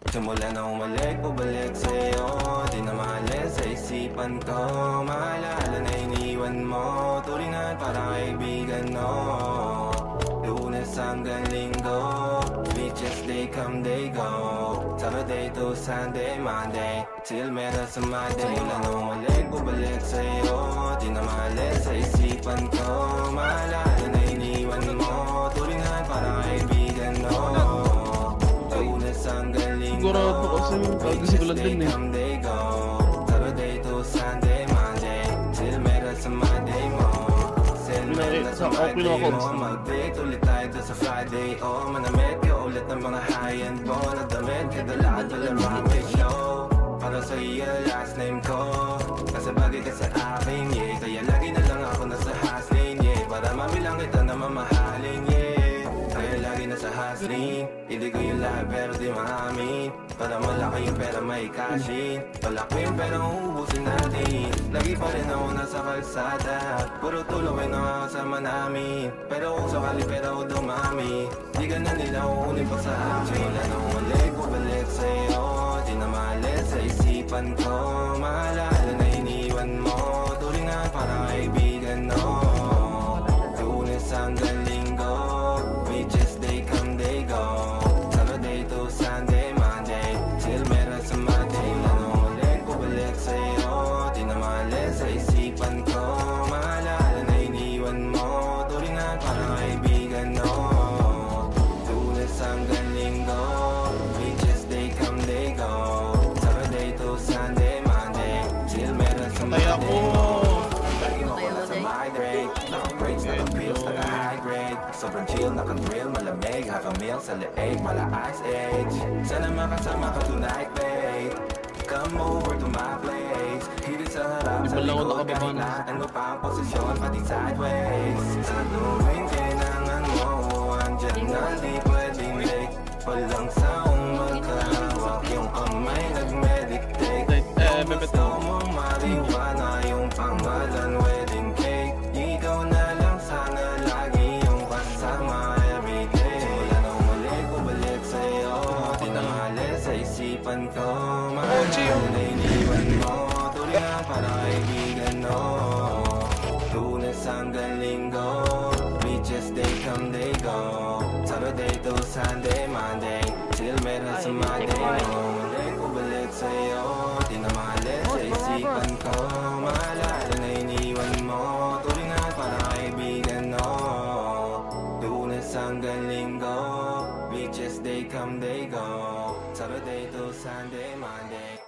Simula na umalik, bumalik sa'yo. Di na maalis sa isipan ko. Maalala na iniwan mo, turingan para kaibigan, no. Lunes hanggang Linggo, beaches they come, they go. Saturday to Sunday, Monday, till meron sa Monday. Simula na umalik, bumalik sa'yo. Di na maalis sa isipan ko. Maalala na iniwan mo, turingan para kaibigan, no. Lunes hanggang Linggo, beaches they come, they go. Saturday to Sunday, Monday, till meron sa Monday mo. Sa Friday mo, mag-date ulit tayo doon sa Friday. Oh, manamit ka ulit ng mga high-end mo. Nagdamit ka dala at wala mga show. Para sa iyo last name ko, kasi bagay ka sa akin, yeah. Kaya lagi na lang ako nasa hustling, yeah. Para mabilang kita na mamahalin, yeah. Kaya lagi nasa hustling, hindi ko yung lahat pero di maamin. Para malaki yung pera may cashin, palaki yung pera uubusin natin. Lagi pa rin ako nasa kalsada, puro tulong ay nakakasama namin. Pero kung sakali pera ko dumami, di ka na nila uunin pa sa akin. Wala na umalik, bumalik sa'yo. Di na maalis sa isipan ko. Maalala na iniwan mo, turingan para kaibigan, no. Lunes hanggang Linggo, beaches they come, they go. Saturday to Sunday, Monday, till meron sa Monday. Wala na umalik, bumalik sa'yo. Di na maalis sa isipan ko. Maalala na iniwan mo, turingan para kaibigan, no. Lunes hanggang Linggo, beaches they come, they go. Saturday to Sunday, Monday, till meron sa Monday. Lagi mo ko nasa migrate, naka-breaks, naka-pills, naka-hydrate. Sobrang chill, naka-thrill, malamig, haka-meal sa leeg, mala ice age. Sana makasama ka tonight, babe. Come over to my place. Hirit sa harap, sa likod, kahit lahat ano pa ang posisyon, pati sideways. Sa tuwing kailangan mo, andyan na di pwedeng late. Walang saong magkahawak, yung kamay nag-meditate. Kung gusto mong mariwana, yung pangalan wedding cake. Ikaw na lang sana lagi yung kasama everyday. Simula na umalik, bumalik sa'yo. Di na maalis sa isipan ko. Mahal na iniwan mo, turingan para kaibigan, no. Lunes hanggang Linggo, beaches they come, they go. Saturday to Sunday, Monday, till meron sa Monday mo. Umalik, bumalik sa'yo. Di na maalis sa isipan ko. Maalala na iniwan mo, turingan para kaibigan, no. Lunes hanggang Linggo, beaches they come, they go. Saturday to Sunday, Monday.